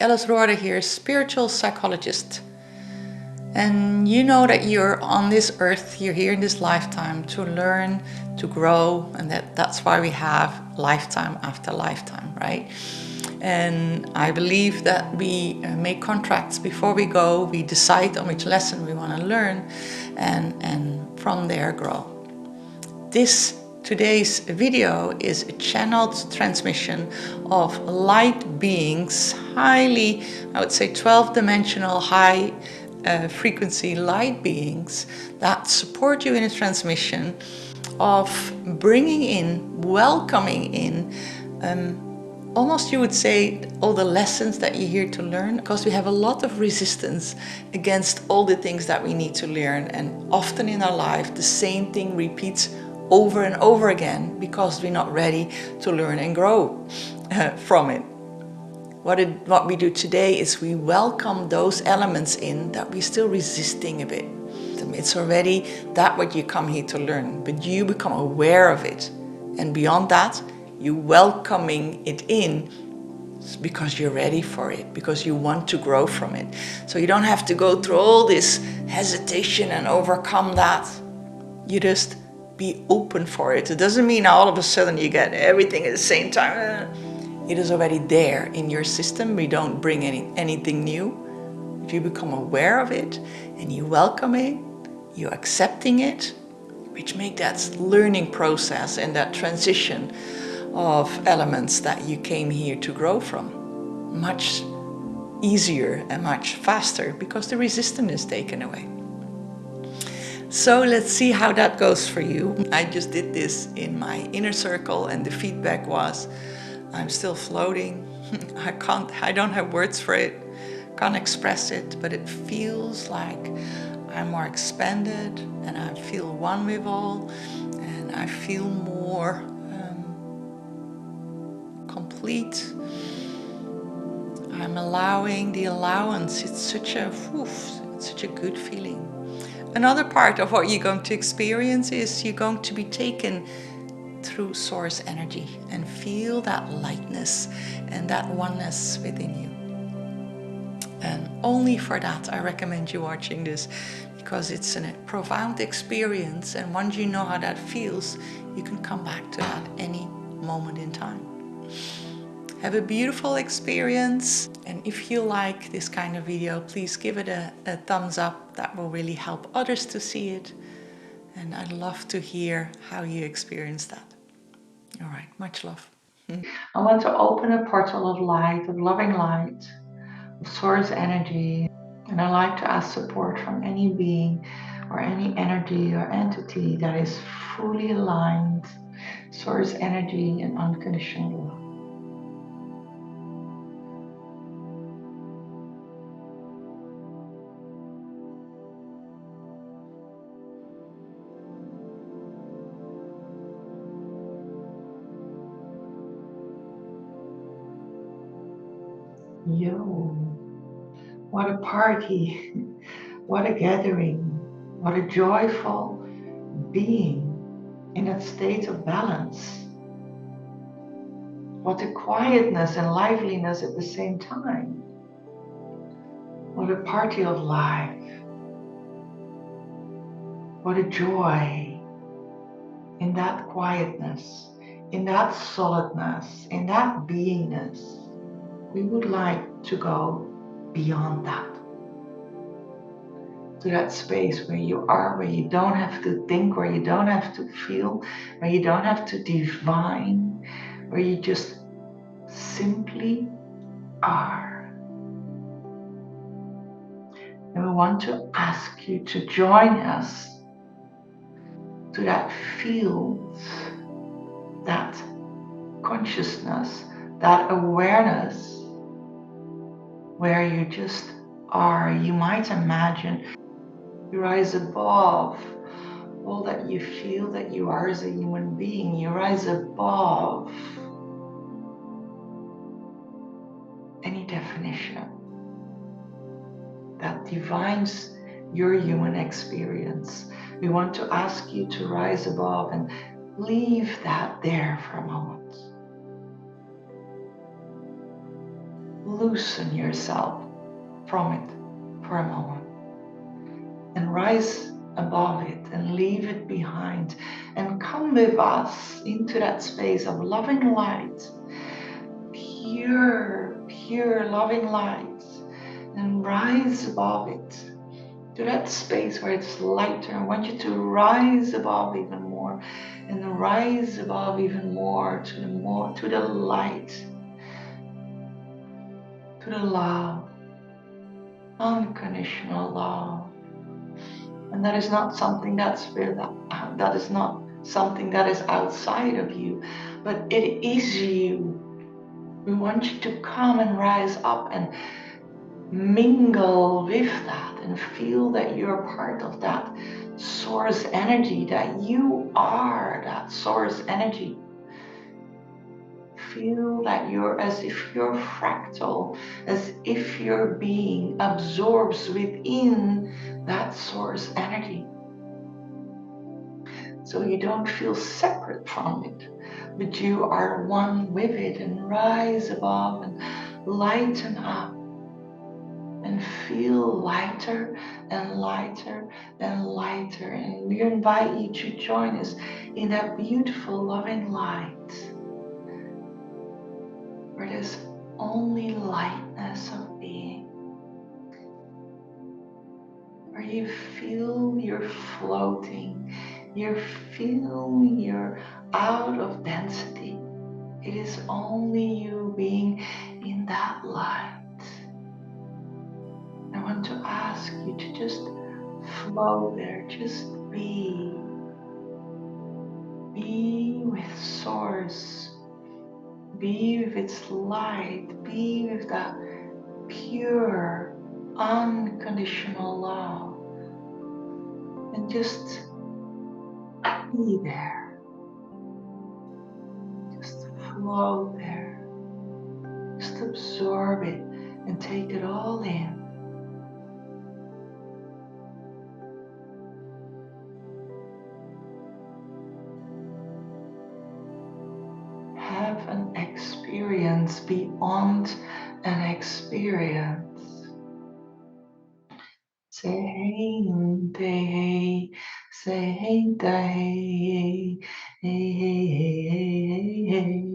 Alice Roorda here, Spiritual Psychologist. And you know that you're on this earth, you're here in this lifetime to learn, to grow, and that's why we have lifetime after lifetime, right? And I believe that we make contracts before we go, we decide on which lesson we want to learn, and from there grow. Today's video is a channeled transmission of light beings, highly, I would say 12-dimensional, high frequency light beings that support you in a transmission of bringing in, welcoming in, almost you would say all the lessons that you're here to learn, because we have a lot of resistance against all the things that we need to learn, and often in our life the same thing repeats over and over again because we're not ready to learn and grow from it. What we do today is we welcome those elements in that we're still resisting a bit. It's already that what you come here to learn, but you become aware of it. And beyond that, you welcoming it in because you're ready for it, because you want to grow from it. So you don't have to go through all this hesitation and overcome that. You just be open for it. It doesn't mean all of a sudden you get everything at the same time. It is already there in your system. We don't bring anything new. If you become aware of it and you welcome it, you're accepting it, which make that learning process and that transition of elements that you came here to grow from much easier and much faster because the resistance is taken away. So let's see how that goes for you. I just did this in my inner circle and the feedback was, I'm still floating. I don't have words for it, can't express it, but it feels like I'm more expanded and I feel one with all, and I feel more complete. I'm allowing the allowance. It's such a good feeling. Another part of what you're going to experience is you're going to be taken through source energy and feel that lightness and that oneness within you. And only for that I recommend you watching this, because it's a profound experience, and once you know how that feels, you can come back to that any moment in time. Have a beautiful experience, and if you like this kind of video, please give it a thumbs up. That will really help others to see it, and I'd love to hear how you experience that. All right, much love. I want to open a portal of light, of loving light, of source energy, and I like to ask support from any being or any energy or entity that is fully aligned, source energy and unconditional love. Yo, what a party, what a gathering, what a joyful being in a state of balance. What a quietness and liveliness at the same time. What a party of life. What a joy in that quietness, in that solidness, in that beingness. We would like to go beyond that. To that space where you are, where you don't have to think, where you don't have to feel, where you don't have to divine, where you just simply are. And we want to ask you to join us to that field, that consciousness, that awareness, where you just are. You might imagine you rise above all that you feel that you are as a human being. You rise above any definition that defines your human experience. We want to ask you to rise above and leave that there for a moment. loosen yourself from it for a moment and rise above it and leave it behind and come with us into that space of loving light, pure loving light, and rise above it to that space where it's lighter. I want you to rise above even more and rise above even more to the light, to the love, unconditional love. And that is not something that is not something that is outside of you, but it is you. We want you to come and rise up and mingle with that and feel that you're part of that source energy, that you are that source energy. Feel that you're as if you're fractal, as if your being absorbs within that source energy. So you don't feel separate from it, but you are one with it, and rise above and lighten up and feel lighter and lighter and lighter. And we invite you to join us in that beautiful loving light where there's only lightness of being, where you feel you're floating, you feel you're out of density. It is only you being in that light. I want to ask you to just flow there, just be with source, be with its light, be with that pure, unconditional love, and just be there, just flow there, just absorb it and take it all in. Have an experience beyond an experience. Say hey, hey, say hey, hey, hey, hey, hey.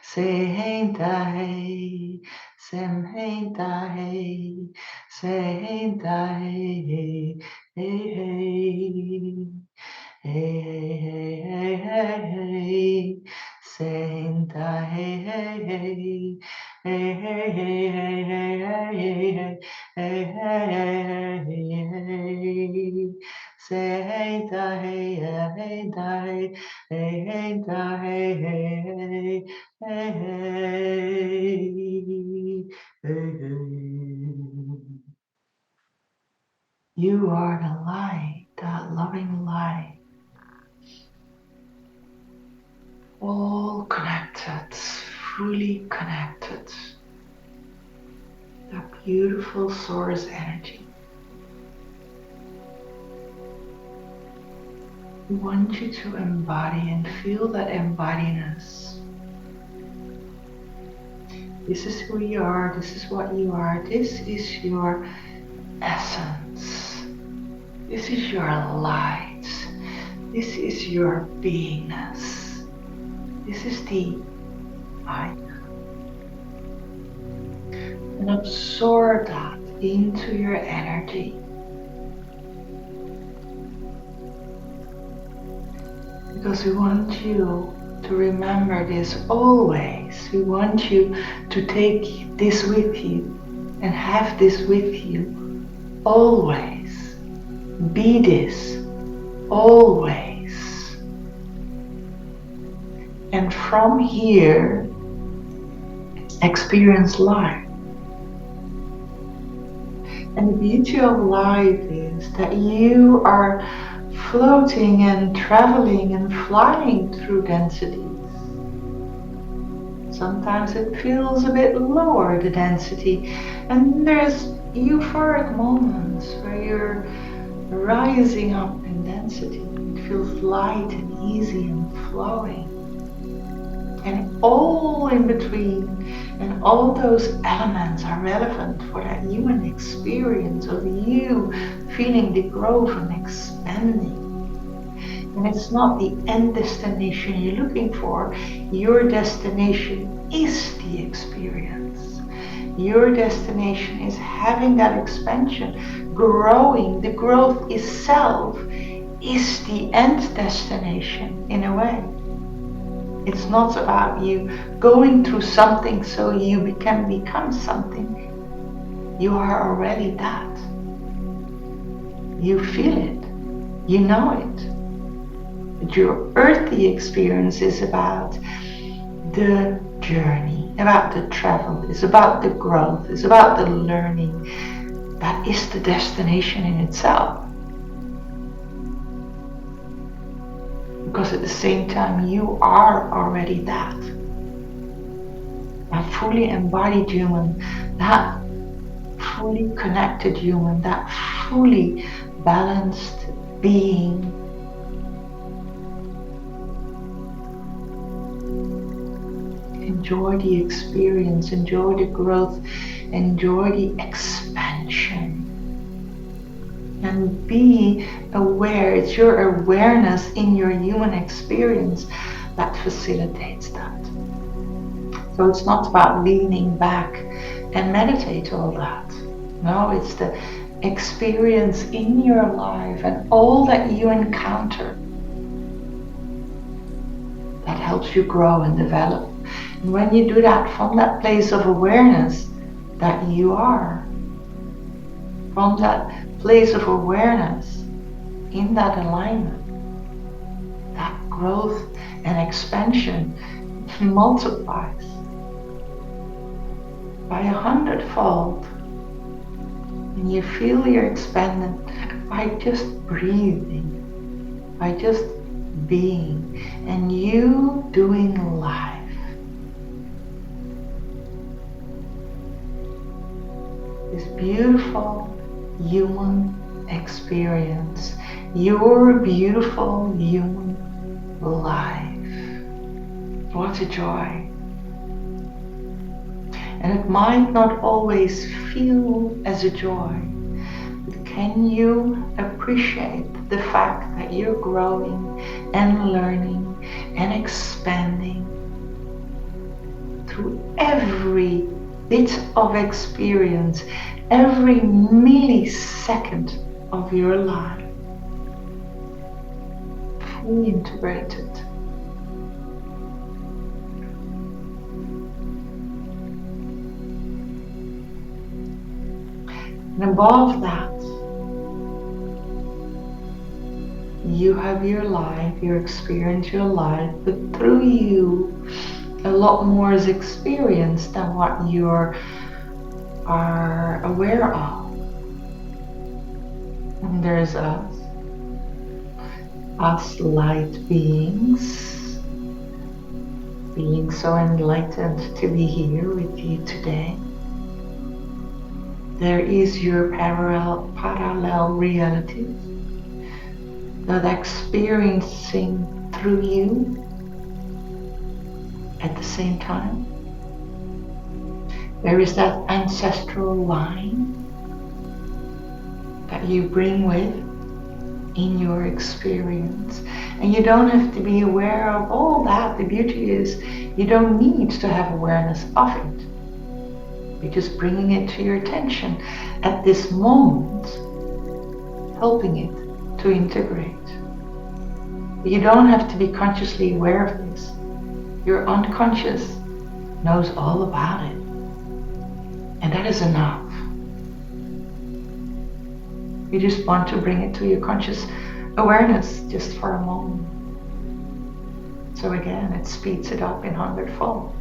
Say hey, hey, sem hey, hey, say hey, hey, hey, hey. Hey, hey, hey, hey, Santa, hey, hey, hey, hey, hey, hey, hey, hey, hey, hey, Santa, hey, hey, hey, hey, hey, hey, hey. You are the light, that loving light. All connected, fully connected. That beautiful source energy. We want you to embody and feel that embodiness. This is who you are, this is what you are, this is your essence. This is your light. This is your beingness. This is the I. And absorb that into your energy. Because we want you to remember this always. We want you to take this with you and have this with you always. Be this always. And from here, experience life. And the beauty of life is that you are floating and traveling and flying through densities. Sometimes it feels a bit lower, the density, and there's euphoric moments where you're rising up in density. It feels light and easy and flowing. And all in between, And all those elements are relevant for that human experience of you feeling the growth and expanding. And it's not the end destination you're looking for. Your destination is the experience. Your destination is having that expansion, growing. The growth itself is the end destination in a way. It's not about you going through something so you can become something. You are already that. You feel it. You know it. But your earthly experience is about the journey, about the travel, it's about the growth, it's about the learning. That is the destination in itself. Because at the same time you are already that fully embodied human, that fully connected human, that fully balanced being. Enjoy the experience, enjoy the growth, enjoy the expansion. And be aware, it's your awareness in your human experience that facilitates that. So it's not about leaning back and meditate all that. No, it's the experience in your life and all that you encounter that helps you grow and develop. And when you do that from that place of awareness that you are, from that place of awareness in that alignment, that growth and expansion multiplies by 100-fold. And you feel you're expanded by just breathing, by just being, and you doing life. This beautiful human experience, your beautiful human life. What a joy. And it might not always feel as a joy, but can you appreciate the fact that you're growing and learning and expanding through every bit of experience, every millisecond of your life, fully integrated. And above that, you have your life, you experience your life, but through you, a lot more is experienced than what you are aware of. And there's us light beings, being so enlightened to be here with you today. There is your parallel reality that experiencing through you at the same time. There is that ancestral line that you bring with in your experience. And you don't have to be aware of all that. The beauty is you don't need to have awareness of it. You're just bringing it to your attention at this moment, helping it to integrate. You don't have to be consciously aware of this. Your unconscious knows all about it. And that is enough. You just want to bring it to your conscious awareness just for a moment. So again, it speeds it up in 100-fold.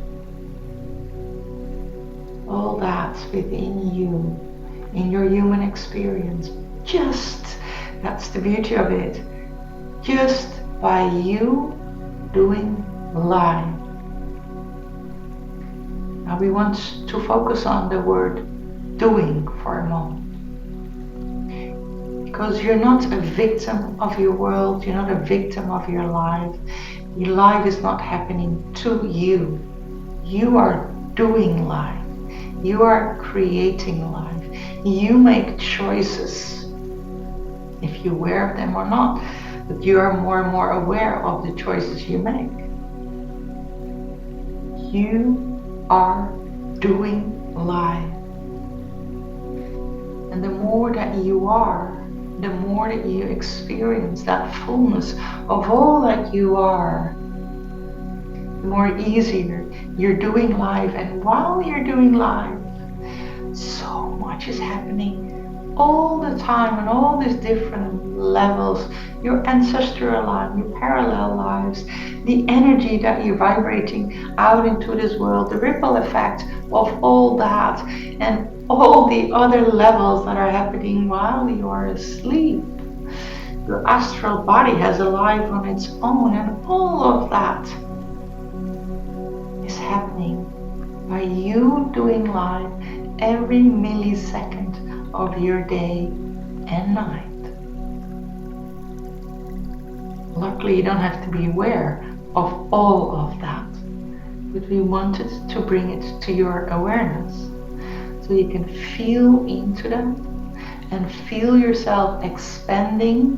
All that's within you, in your human experience, that's the beauty of it, just by you doing life. Now we want to focus on the word doing for a moment. Because you're not a victim of your world, you're not a victim of your life. Your life is not happening to you. You are doing life. You are creating life. You make choices, if you're aware of them or not, but you are more and more aware of the choices you make. You are doing life. And the more that you are, the more that you experience that fullness of all that you are, the more easier you're doing life. And while you're doing life, so much is happening all the time on all these different levels. Your ancestral life, your parallel lives, the energy that you're vibrating out into this world, the ripple effect of all that, and all the other levels that are happening while you are asleep. Your astral body has a life on its own, and all of that is happening by you doing life every millisecond of your day and night. Luckily, you don't have to be aware of all of that, but we wanted to bring it to your awareness so you can feel into that and feel yourself expanding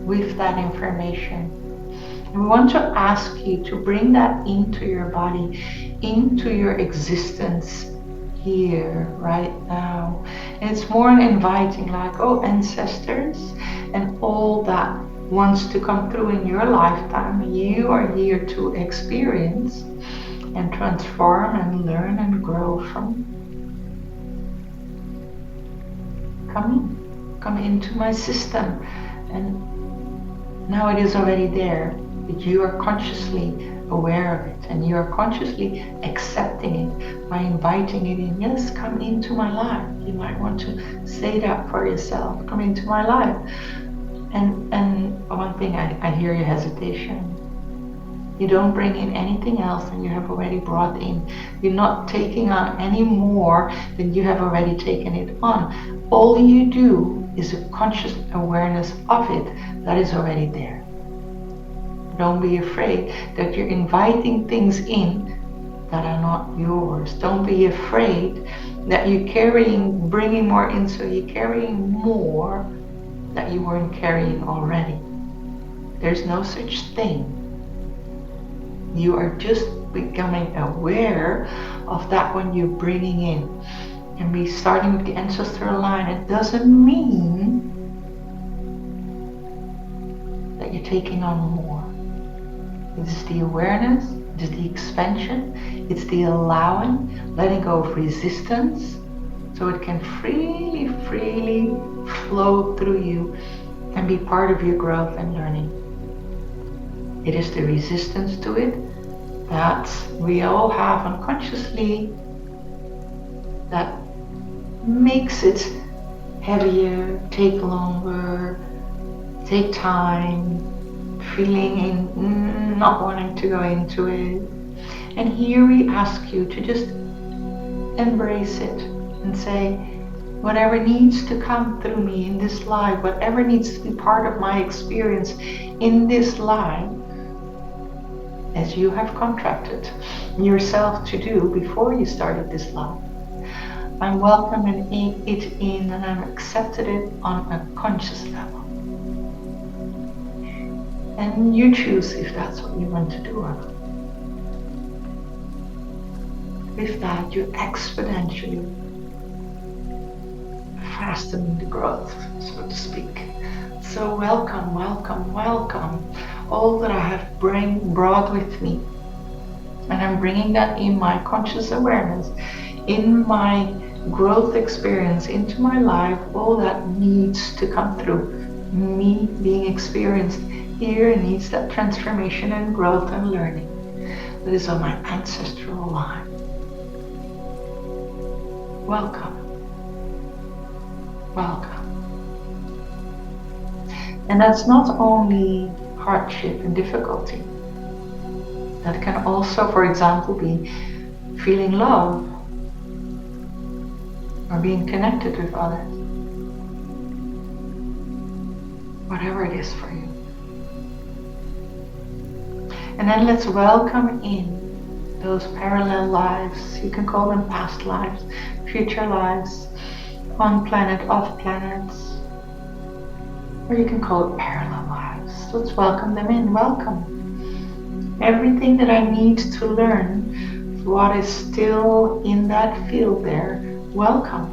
with that information. And we want to ask you to bring that into your body, into your existence here, right now. And it's more an inviting, like, oh, ancestors and all that wants to come through in your lifetime, you are here to experience and transform and learn and grow from. Come into my system. And now it is already there, but you are consciously aware of it, and you are consciously accepting it by inviting it in. Yes, come into my life. You might want to say that for yourself. Come into my life. And one thing, I hear your hesitation. You don't bring in anything else than you have already brought in. You're not taking on any more than you have already taken it on. All you do is a conscious awareness of it that is already there. Don't be afraid that you're inviting things in that are not yours. Don't be afraid that you're bringing more in, so you're carrying more that you weren't carrying already. There's no such thing. You are just becoming aware of that when you're bringing in. And be starting with the ancestral line. It doesn't mean that you're taking on more. It is the awareness, it is the expansion, it's the allowing, letting go of resistance, so it can freely flow through you and be part of your growth and learning. It is the resistance to it that we all have unconsciously that makes it heavier, take longer, take time, feeling not wanting to go into it. And here we ask you to just embrace it and say, whatever needs to come through me in this life, whatever needs to be part of my experience in this life, as you have contracted yourself to do before you started this life, I'm welcoming it in, and I'm accepted it on a conscious level. And you choose if that's what you want to do or not. With that, you're exponentially fastening the growth, so to speak. So welcome, welcome, welcome. All that I have brought with me. And I'm bringing that in my conscious awareness, in my growth experience, into my life, all that needs to come through. Me being experienced here needs that transformation and growth and learning that is on my ancestral line. Welcome. Welcome. And that's not only hardship and difficulty. That can also, for example, be feeling love or being connected with others. Whatever it is for you. And then let's welcome in those parallel lives. You can call them past lives, future lives, on planet, off planets, or you can call it parallel lives. Let's welcome them in. Welcome. Everything that I need to learn, what is still in that field there, welcome.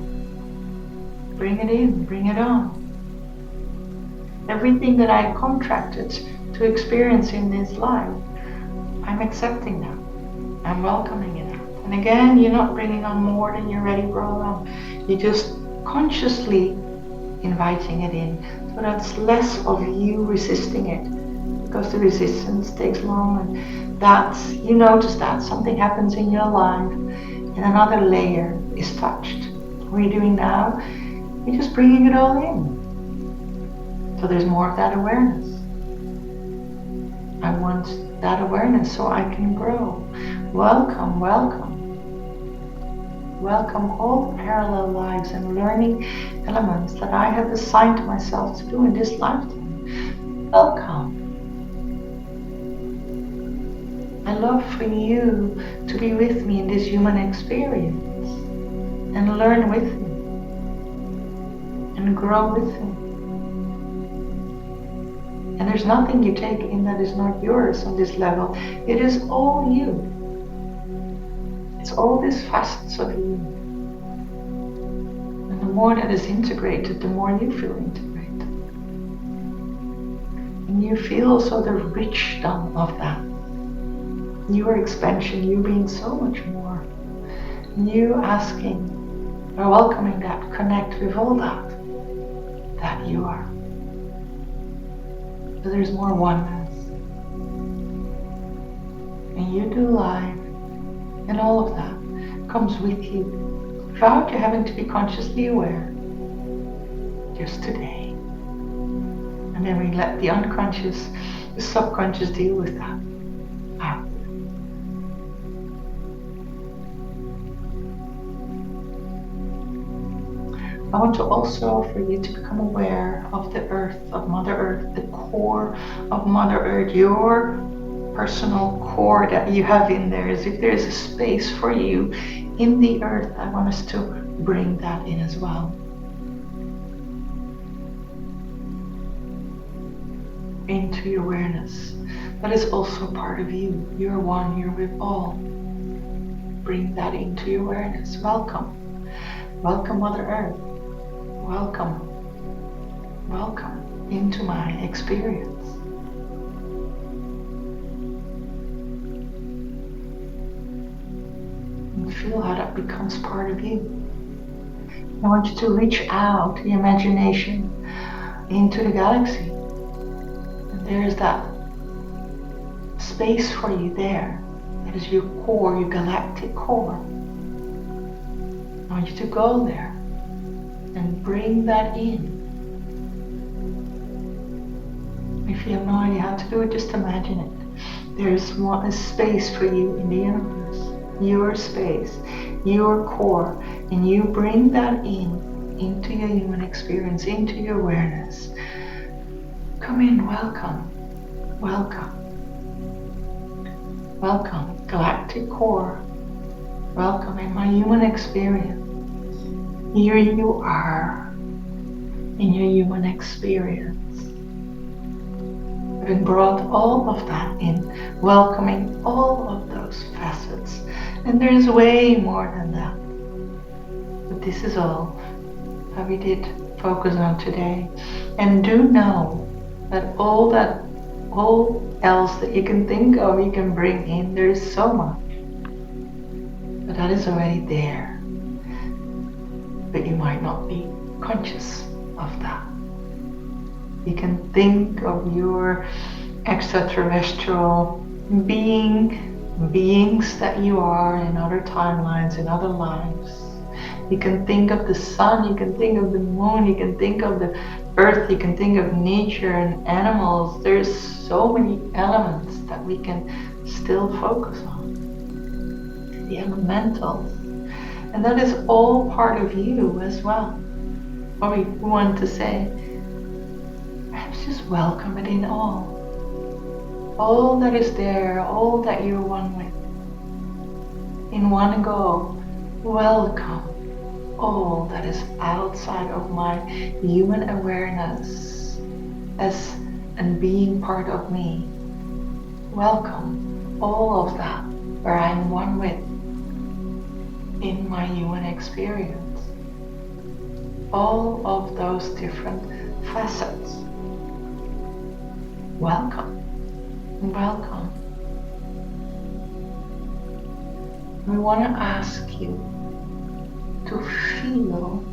Bring it in, bring it on. Everything that I contracted to experience in this life, I'm accepting that. I'm welcoming it out. And again, you're not bringing on more than you're ready for all on. You're just consciously inviting it in. So that's less of you resisting it, because the resistance takes long, and that's, you notice that something happens in your life and another layer is touched. What are you doing now? You're just bringing it all in. So there's more of that awareness. I want that awareness so I can grow. Welcome, welcome. Welcome all the parallel lives and learning elements that I have assigned to myself to do in this lifetime. Welcome. I love for you to be with me in this human experience and learn with me and grow with me. And there's nothing you take in that is not yours on this level. It is all you. It's all these facets of you. And the more that is integrated, the more you feel integrated. And you feel also the richdom of that. Your expansion, you being so much more. You asking or welcoming that, connect with all that you are. So there's more oneness. And you do life, and all of that comes with you, without you having to be consciously aware, just today. And then we let the unconscious, the subconscious deal with that. Out. I want to also for you to become aware of the earth, of Mother Earth, the core of Mother Earth, your personal core that you have in there. As if there's a space for you in the earth, I want us to bring that in as well. Into your awareness. That is also part of you. You're one, you're with all. Bring that into your awareness. Welcome. Welcome, Mother Earth. Welcome. Welcome into my experience. And feel how that becomes part of you. I want you to reach out your imagination into the galaxy. And there's that space for you there. That is your core, your galactic core. I want you to go there and bring that in. If you have no idea how to do it, just imagine it. There's a space for you in the universe, your space, your core, and you bring that into your human experience, into your awareness. Come in, welcome, welcome, welcome, galactic core, welcome in my human experience. Here you are in your human experience. Having brought all of that in, welcoming all of those facets. And there's way more than that. But this is all that we did focus on today. And do know that all else that you can think of, you can bring in. There is so much. But that is already there. But you might not be conscious of that. You can think of your extraterrestrial beings that you are in other timelines, in other lives. You can think of the sun, you can think of the moon, you can think of the earth, you can think of nature and animals. There's so many elements that we can still focus on. The elementals. And that is all part of you as well. What we want to say, perhaps just welcome it in all. All that is there, all that you're one with. in one go, welcome all that is outside of my human awareness as and being part of me. Welcome all of that where I'm one with in my human experience. All of those different facets. Welcome. Welcome. We want to ask you to feel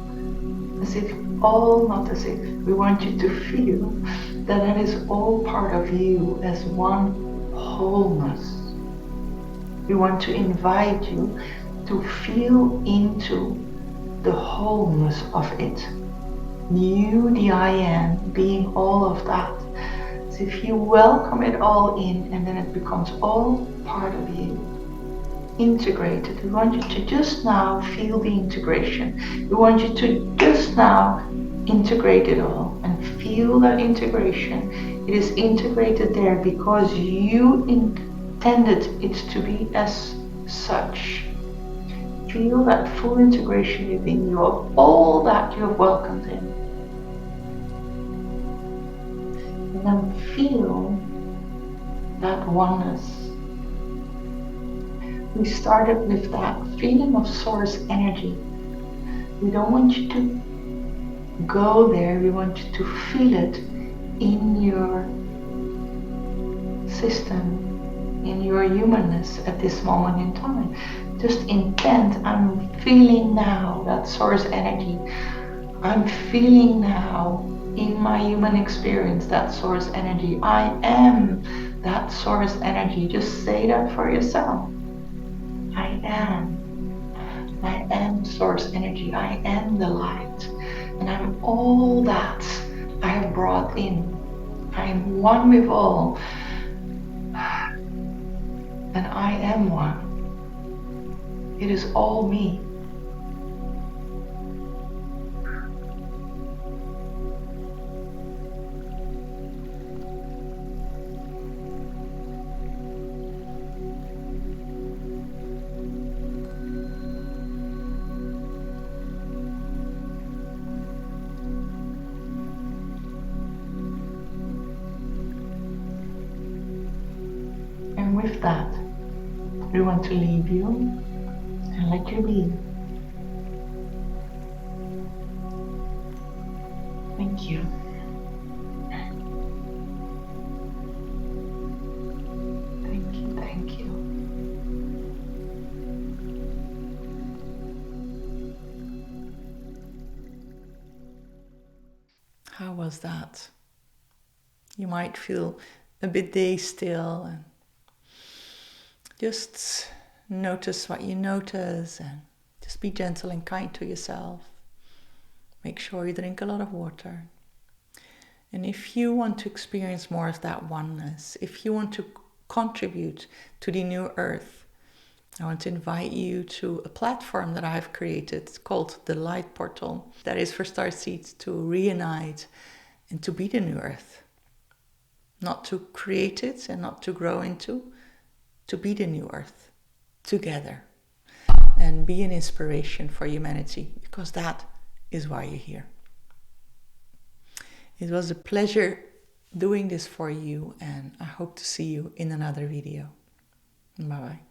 as if not as if, we want you to feel that it is all part of you as one wholeness. We want to invite you to feel into the wholeness of it. You, the I am, being all of that. As if you welcome it all in and then it becomes all part of you. Integrated. We want you to just now feel the integration. We want you to just now integrate it all and feel that integration. It is integrated there because you intended it to be as such. Feel that full integration within you of all that you have welcomed in. And then feel that oneness. We started with that feeling of source energy. We don't want you to go there, we want you to feel it in your system, in your humanness at this moment in time. Just intend, I'm feeling now that source energy. I'm feeling now in my human experience that source energy. I am that source energy. Just say that for yourself. I am source energy. I am the light. And I'm all that I have brought in. I am one with all. And I am one. It is all me. And with that, we want to leave you and let you be. Thank you. Thank you, thank you. How was that? You might feel a bit dazed still, and just notice what you notice and just be gentle and kind to yourself. Make sure you drink a lot of water. And if you want to experience more of that oneness, if you want to contribute to the new earth, I want to invite you to a platform that I've created called the Light Portal. That is for Starseeds to reunite and to be the new earth. Not to create it and not to grow into, to be the new earth together and be an inspiration for humanity, because that is why you're here. It was a pleasure doing this for you, and I hope to see you in another video. Bye-bye.